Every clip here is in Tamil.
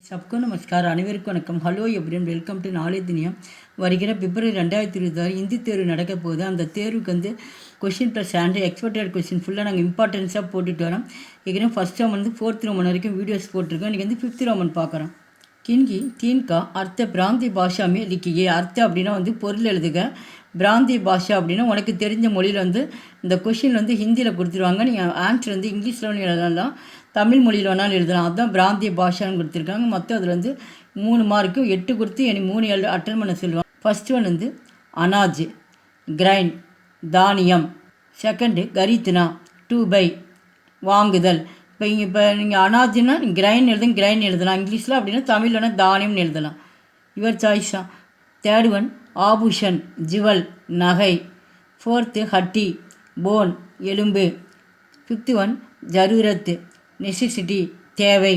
सबको नमस्कार அனைவருக்கும் வணக்கம். Hello everyone, welcome to knowledge Duniya. வருகிற பிப்ரவரி 2026 ஹிந்தி தேர்வு நடக்க போகுது. அந்த தேர்வுக்கு வந்து question plus answer expected question ஃபுல்லாக நாங்கள் இம்பார்ட்டன்ஸாக போட்டுட்டு வரோம். ஏற்கனவே ஃபஸ்ட் ரோமன் வந்து 4th ரோமன் வரைக்கும் வீடியோஸ் போட்டிருக்கோம். இன்றைக்கி வந்து 5th ரோமன் பார்க்குறோம். கின்கி தீன்கா அர்த்த பிராந்தி பாஷாமே லிக்கியே. அர்த்தம் அப்படின்னா வந்து பொருள் எழுதுக. பிராந்தி பாஷா அப்படின்னா உனக்கு தெரிஞ்ச மொழியில் வந்து இந்த கொஷின் வந்து ஹிந்தியில் கொடுத்துருவாங்க. நீங்கள் ஆன்சர் வந்து இங்கிலீஷில் எழுதலாம், தமிழ் மொழியில் வேணாலும் எழுதலாம். அதுதான் பிராந்திய பாஷான்னு கொடுத்துருக்காங்க. மொத்தம் அதில் வந்து 3 மார்க்கு 8 கொடுத்து எனக்கு 3 அட்டன் பண்ண சொல்லுவாங்க. ஃபஸ்ட் ஒன் வந்து அனாஜ் கிரைன் தானியம். செகண்டு கரித்னா டு பை வாங்குதல். இப்போ நீங்கள் அனாஜ்னா கிரைன் எழுதலாம் இங்கிலீஷில், அப்படின்னா தமிழ் வேணால் தானியம்னு எழுதலாம். யுவர் சாய்ஸ் தான். தேர்ட் ஒன் ஆபூஷன் ஜுவல் நகை. ஃபோர்த்து ஹட்டி போன் எலும்பு. ஃபிஃப்த் ஒன் ஜரூரத் நெசசிட்டி தேவை.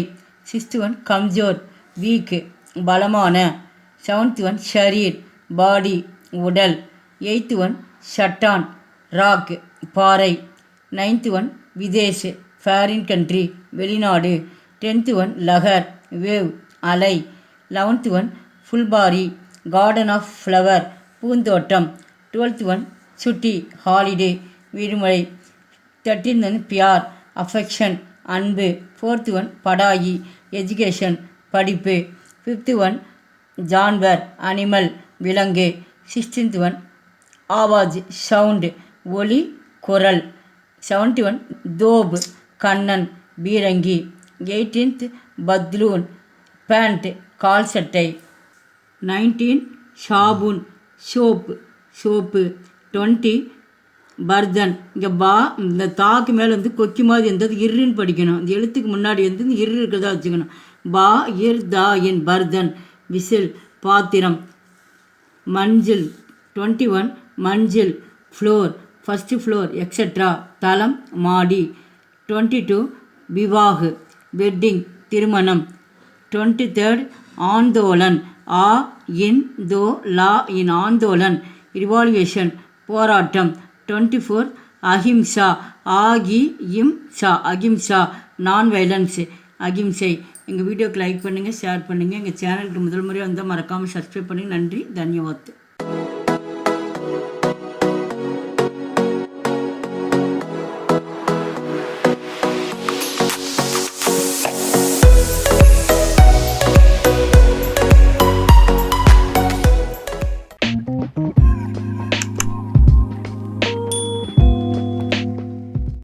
சிக்ஸ்த் ஒன் கம்ஜோர் வீக் பலமான. செவன்த் ஒன் ஷரீர் பாடி உடல். எயித்து ஒன் ஷட்டான் ராக் பாறை. நைன்த் ஒன் விதேஷ் ஃபாரின் கண்ட்ரி வெளிநாடு. 10th ஒன் லஹர் வேவ் அலை. 11th ஒன் ஃபுல்பாரி கார்டன் ஆஃப் ஃப்ளவர் பூந்தோட்டம். 12th ஒன் சுட்டி ஹாலிடே விடுமுறை. 13th ஒன் பியார் அஃபெக்ஷன் அன்பு. 4th ஒன் படாயி எஜுகேஷன் படிப்பு. 5th ஒன் ஜான்வர் அனிமல் விலங்கு. 16th ஒன் ஆவாஜ் சவுண்டு ஒலி குரல். 70th ஒன் தோப் கண்ணன் பீரங்கி. 18th பத்லூன் பேண்ட் கால் சட்டை. 19 ஷாபூன் சோப்பு. 20 பர்தன். இங்கே இந்த தாக்கு மேலே வந்து கொக்கி மாதிரி இருந்தது இருன்னு படிக்கணும். இந்த எழுத்துக்கு முன்னாடி வந்து இரு இருக்கிறதா வச்சுக்கணும். பா இர் தா என் பர்தன் விசில் பாத்திரம். மஞ்சள் 21 மஞ்சள் ஃப்ளோர் ஃபஸ்ட்டு ஃப்ளோர் எக்ஸட்ரா தளம் மாடி. 22 விவாஹ் வெட்டிங் திருமணம். 23rd ஆந்தோலன் ஆ இன் தோ லா இன் ஆந்தோலன் ரிவால்யூஷன் போராட்டம். 24 அஹிம்சா ஆகி இம் சா அகிம்சா நான் வைலன்ஸ் அகிம்சை. எங்கள் வீடியோக்கு லைக் பண்ணுங்கள், ஷேர் பண்ணுங்கள். எங்கள் சேனலுக்கு முதல் முறை வந்தால் மறக்காமல் சப்ஸ்கிரைப் பண்ணுங்கள். நன்றி, தன்யவாத்.